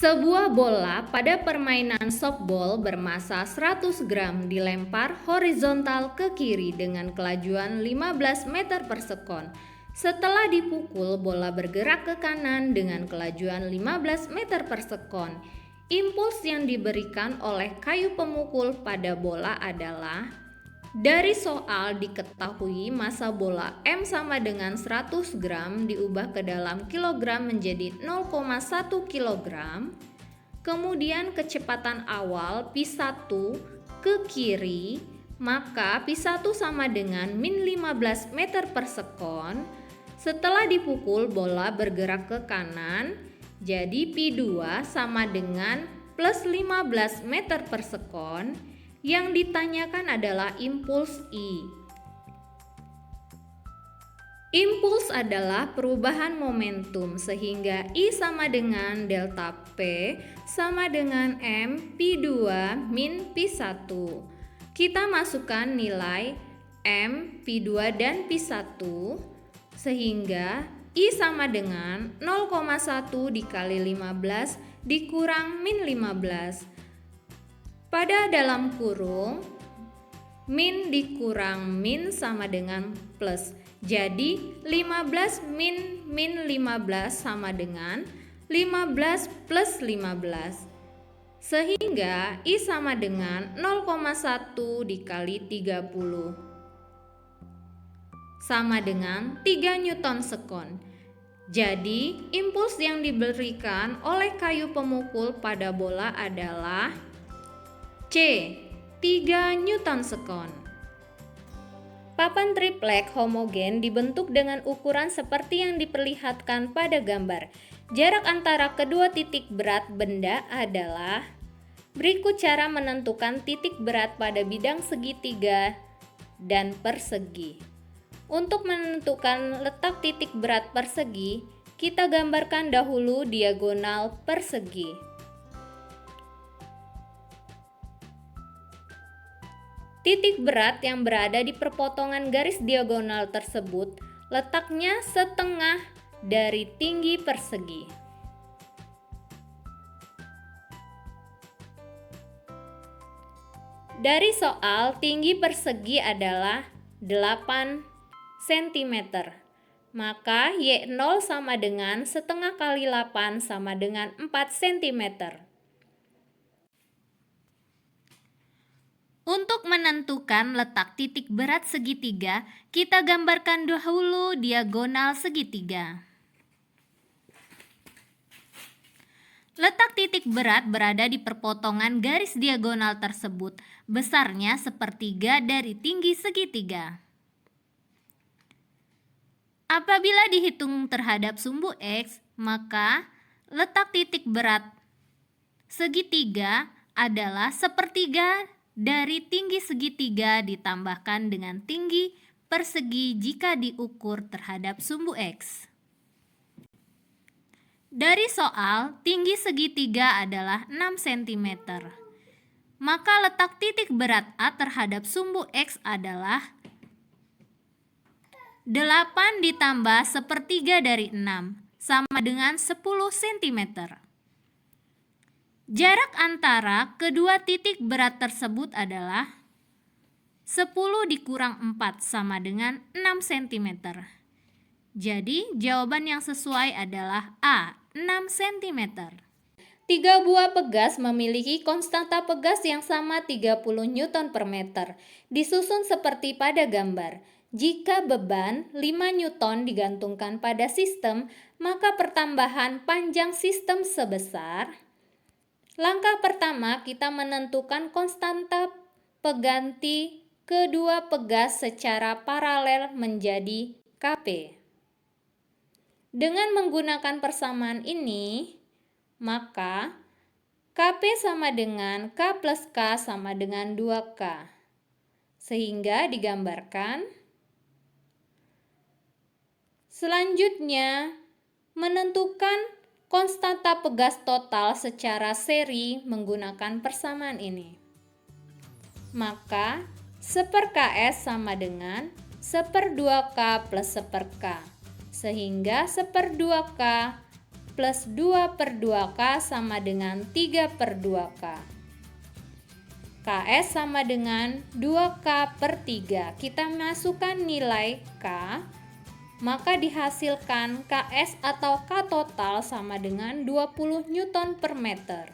Sebuah bola pada permainan softball bermasa 100 gram dilempar horizontal ke kiri dengan kelajuan 15 meter per sekon. Setelah dipukul, bola bergerak ke kanan dengan kelajuan 15 meter per sekon. Impuls yang diberikan oleh kayu pemukul pada bola adalah: dari soal diketahui massa bola M sama dengan 100 gram diubah ke dalam kilogram menjadi 0,1 kilogram. Kemudian kecepatan awal P1 ke kiri, maka P1 sama dengan min 15 meter per sekon. Setelah dipukul, bola bergerak ke kanan, jadi P2 sama dengan plus 15 meter per sekon. Yang ditanyakan adalah impuls I. Impuls adalah perubahan momentum, sehingga I sama dengan delta P sama dengan M P2 min P1. Kita masukkan nilai M, P2 dan P1, sehingga I sama dengan 0,1 dikali 15 dikurang min 15. Pada dalam kurung, min dikurang min sama dengan plus. Jadi 15 min 15 sama dengan 15 plus 15. Sehingga I sama dengan 0,1 dikali 30. Sama dengan 3 Newton sekon. Jadi impuls yang diberikan oleh kayu pemukul pada bola adalah C. 3 Newton sekon. Papan triplek homogen dibentuk dengan ukuran seperti yang diperlihatkan pada gambar. Jarak antara kedua titik berat benda adalah. Berikut cara menentukan titik berat pada bidang segitiga dan persegi. Untuk menentukan letak titik berat persegi, kita gambarkan dahulu diagonal persegi. Titik berat yang berada di perpotongan garis diagonal tersebut letaknya setengah dari tinggi persegi. Dari soal, tinggi persegi adalah 8 cm. Maka Y0 sama dengan setengah kali 8 sama dengan 4 cm. Untuk menentukan letak titik berat segitiga, kita gambarkan dahulu diagonal segitiga. Letak titik berat berada di perpotongan garis diagonal tersebut, besarnya sepertiga dari tinggi segitiga. Apabila dihitung terhadap sumbu X, maka letak titik berat segitiga adalah sepertiga dari tinggi segitiga ditambahkan dengan tinggi persegi jika diukur terhadap sumbu X. Dari soal, tinggi segitiga adalah 6 cm. Maka letak titik berat A terhadap sumbu X adalah 8 ditambah sepertiga dari 6 sama dengan 10 cm. Jarak antara kedua titik berat tersebut adalah 10 dikurang 4 sama dengan 6 cm. Jadi jawaban yang sesuai adalah A, 6 cm. 3 buah pegas memiliki konstanta pegas yang sama 30 Newton per meter, disusun seperti pada gambar. Jika beban 5 Newton digantungkan pada sistem, maka pertambahan panjang sistem sebesar. Langkah pertama, kita menentukan konstanta pengganti kedua pegas secara paralel menjadi Kp. Dengan menggunakan persamaan ini, maka Kp sama dengan K plus K sama dengan 2K. Sehingga digambarkan. Selanjutnya, menentukan konstanta pegas total secara seri menggunakan persamaan ini. Maka 1/Ks sama dengan 1/2K plus 1/K. Sehingga 1/2K plus 2/2K sama dengan 3/2K. KS sama dengan 2K/3. Kita masukkan nilai K, maka dihasilkan KS atau K total sama dengan 20 Newton per meter.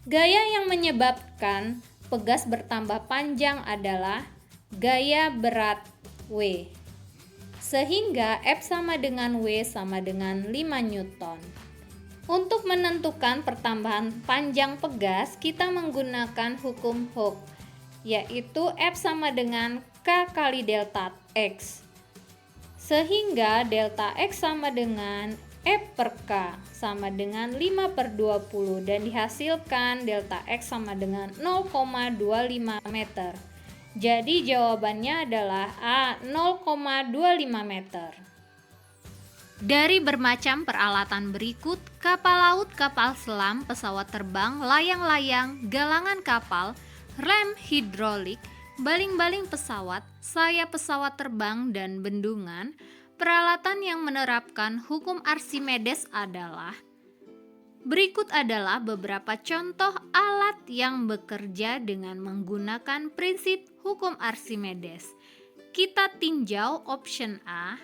Gaya yang menyebabkan pegas bertambah panjang adalah gaya berat W, sehingga F sama dengan W sama dengan 5 Newton. Untuk menentukan pertambahan panjang pegas, kita menggunakan hukum Hooke, yaitu F sama dengan K kali delta X, sehingga delta X sama dengan F per K sama dengan 5/20 dan dihasilkan delta X sama dengan 0,25 meter. Jadi jawabannya adalah A, 0,25 meter. Dari bermacam peralatan berikut, kapal laut, kapal selam, pesawat terbang, layang-layang, galangan kapal, rem hidrolik, baling-baling pesawat, sayap pesawat terbang, dan bendungan, peralatan yang menerapkan hukum Archimedes adalah berikut adalah beberapa contoh alat yang bekerja dengan menggunakan prinsip hukum Archimedes. Kita tinjau option A.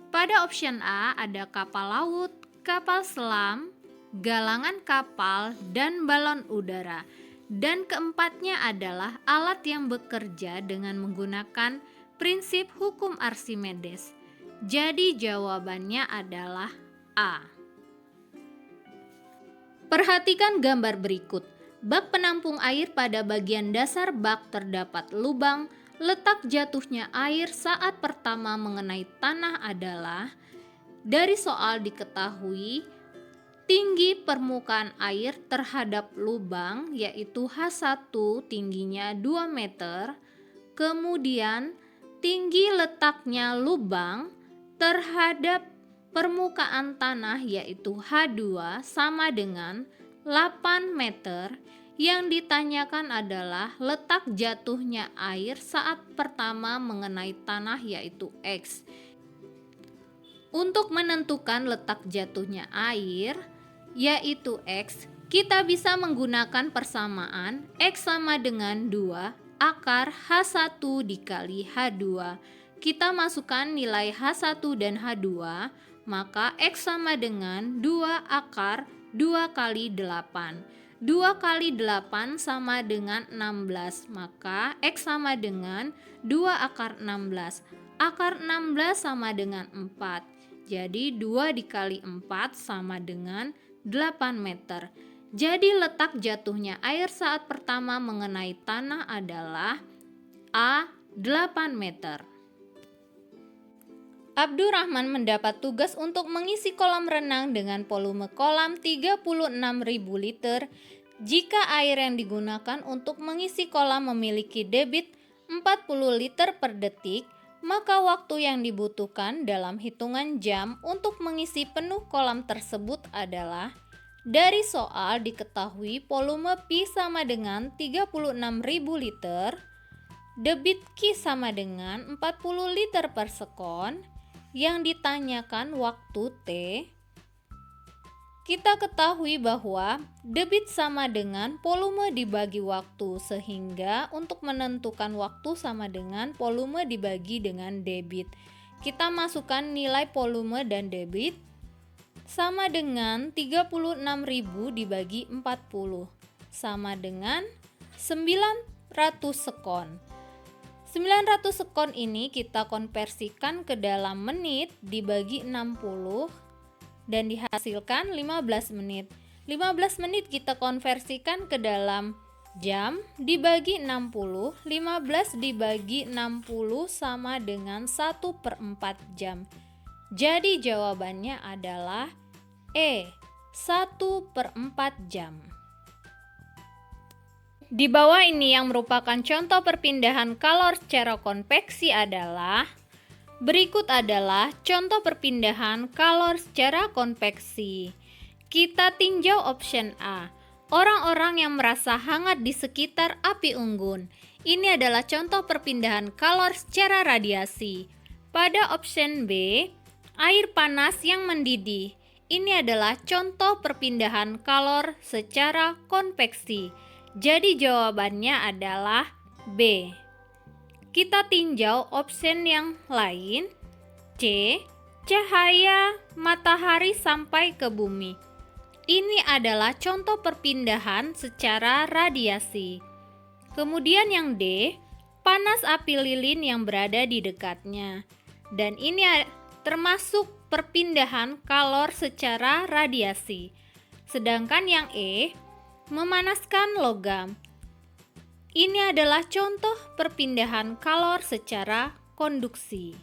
Pada option A ada kapal laut, kapal selam, galangan kapal, dan balon udara. Dan keempatnya adalah alat yang bekerja dengan menggunakan prinsip hukum Archimedes. Jadi jawabannya adalah A. Perhatikan gambar berikut. Bak penampung air, pada bagian dasar bak terdapat lubang. Letak jatuhnya air saat pertama mengenai tanah adalah, dari soal diketahui tinggi permukaan air terhadap lubang yaitu H1 tingginya 2 meter. Kemudian tinggi letaknya lubang terhadap permukaan tanah yaitu H2 sama dengan 8 meter. Yang ditanyakan adalah letak jatuhnya air saat pertama mengenai tanah yaitu X. Untuk menentukan letak jatuhnya air yaitu X, kita bisa menggunakan persamaan X sama dengan 2 akar H1 dikali H2. Kita masukkan nilai H1 dan H2, maka X sama dengan 2 akar 2 kali 8. 2 kali 8 sama dengan 16, maka X sama dengan 2 akar 16. Akar 16 sama dengan 4. Jadi 2 dikali 4 sama dengan 8 meter. Jadi letak jatuhnya air saat pertama mengenai tanah adalah A, 8 meter. Abdurrahman mendapat tugas untuk mengisi kolam renang dengan volume kolam 36.000 liter. Jika air yang digunakan untuk mengisi kolam memiliki debit 40 liter per detik, maka waktu yang dibutuhkan dalam hitungan jam untuk mengisi penuh kolam tersebut adalah, dari soal diketahui volume Pi sama dengan 36.000 liter, debit Q sama dengan 40 liter per sekon, yang ditanyakan waktu T. Kita ketahui bahwa debit sama dengan volume dibagi waktu, sehingga untuk menentukan waktu sama dengan volume dibagi dengan debit. Kita masukkan nilai volume dan debit sama dengan 36.000 dibagi 40 sama dengan 900 sekon. 900 sekon ini kita konversikan ke dalam menit dibagi 60 dan dihasilkan 15 menit. 15 menit kita konversikan ke dalam jam dibagi 60. 15 dibagi 60 sama dengan 1/4 jam. Jadi jawabannya adalah E, 1/4 jam. Di bawah ini yang merupakan contoh perpindahan kalor secara konveksi adalah, berikut adalah contoh perpindahan kalor secara konveksi. Kita tinjau option A. Orang-orang yang merasa hangat di sekitar api unggun. Ini adalah contoh perpindahan kalor secara radiasi. Pada option B, air panas yang mendidih. Ini adalah contoh perpindahan kalor secara konveksi. Jadi jawabannya adalah B. Kita tinjau option yang lain. C. Cahaya matahari sampai ke bumi. Ini adalah contoh perpindahan secara radiasi. Kemudian yang D, panas api lilin yang berada di dekatnya. Dan ini termasuk perpindahan kalor secara radiasi. Sedangkan yang E, memanaskan logam. Ini adalah contoh perpindahan kalor secara konduksi.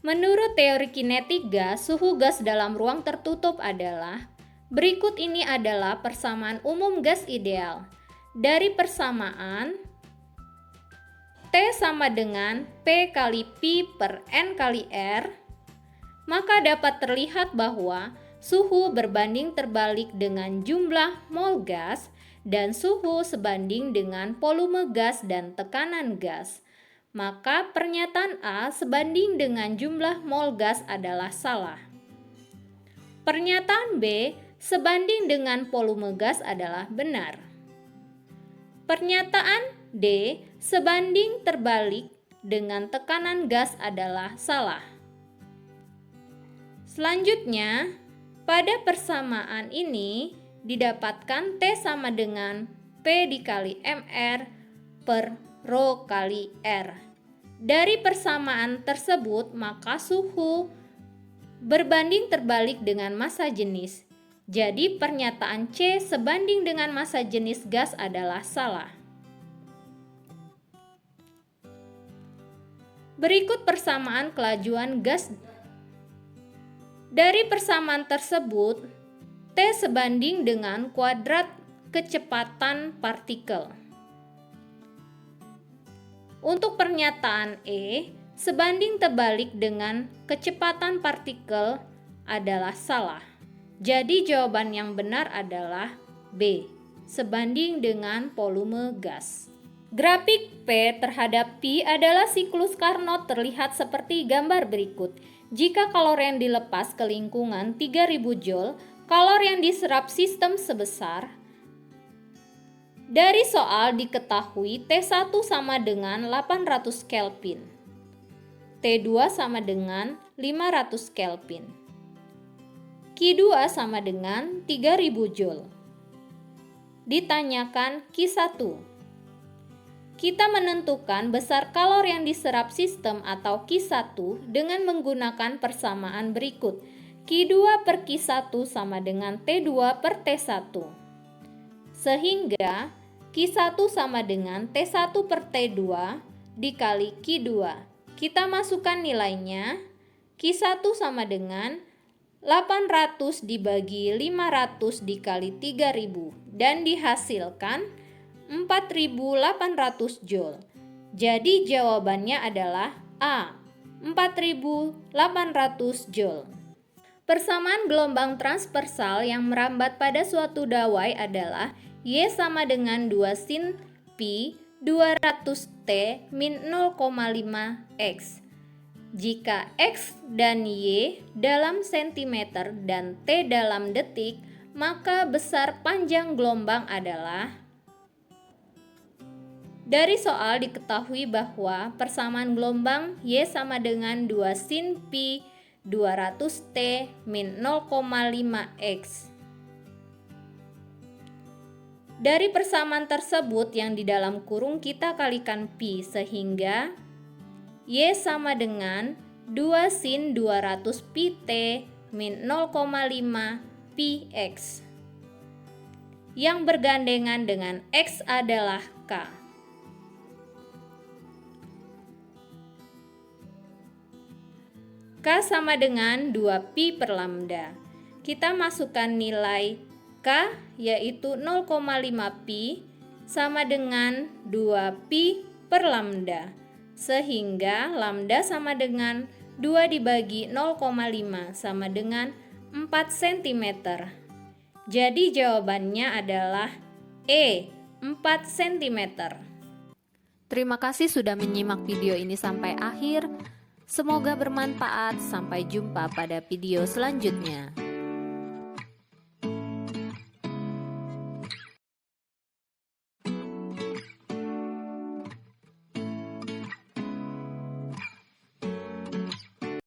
Menurut teori kinetik gas, suhu gas dalam ruang tertutup adalah berikut. Ini adalah persamaan umum gas ideal. Dari persamaan T sama dengan P kali Pi per N kali R, maka dapat terlihat bahwa suhu berbanding terbalik dengan jumlah mol gas dan suhu sebanding dengan volume gas dan tekanan gas. Maka pernyataan A sebanding dengan jumlah mol gas adalah salah. Pernyataan B sebanding dengan volume gas adalah benar. Pernyataan D sebanding terbalik dengan tekanan gas adalah salah. Selanjutnya, pada persamaan ini didapatkan T sama dengan P dikali MR per Rho kali R. Dari persamaan tersebut, maka suhu berbanding terbalik dengan massa jenis. Jadi pernyataan C sebanding dengan massa jenis gas adalah salah. Berikut persamaan kelajuan gas. Dari persamaan tersebut, T sebanding dengan kuadrat kecepatan partikel. Untuk pernyataan E, sebanding terbalik dengan kecepatan partikel adalah salah. Jadi jawaban yang benar adalah B, sebanding dengan volume gas. Grafik P terhadap Pi adalah siklus Carnot terlihat seperti gambar berikut. Jika kalor yang dilepas ke lingkungan 3000 Joule, kalor yang diserap sistem sebesar. Dari soal diketahui T1 sama dengan 800 Kelvin, T2 sama dengan 500 Kelvin, Q2 sama dengan 3000 Joule. Ditanyakan Q1. Kita menentukan besar kalor yang diserap sistem atau Q1 dengan menggunakan persamaan berikut. Q2 per Q1 sama dengan T2 per T1. Sehingga Q1 sama dengan T1 per T2 dikali Q2. Kita masukkan nilainya. Q1 sama dengan 800 dibagi 500 dikali 3000 dan dihasilkan 4800 Joule. Jadi jawabannya adalah A, 4800 Joule. Persamaan gelombang transversal yang merambat pada suatu dawai adalah Y sama dengan 2 sin pi 200T min 0,5 X. Jika X dan Y dalam sentimeter dan T dalam detik, maka besar panjang gelombang adalah. Dari soal diketahui bahwa persamaan gelombang Y sama dengan 2 sin pi 200T min 0,5 X. Dari persamaan tersebut yang di dalam kurung kita kalikan pi sehingga Y sama dengan 2 sin 200 pi T min 0,5 pi X. Yang bergandengan dengan X adalah K. K sama dengan 2 pi per lambda. Kita masukkan nilai K yaitu 0,5 pi sama dengan 2 pi per lambda. Sehingga lambda sama dengan 2 dibagi 0,5 sama dengan 4 cm. Jadi jawabannya adalah E, 4 cm. Terima kasih sudah menyimak video ini sampai akhir. Semoga bermanfaat. Sampai jumpa pada video selanjutnya.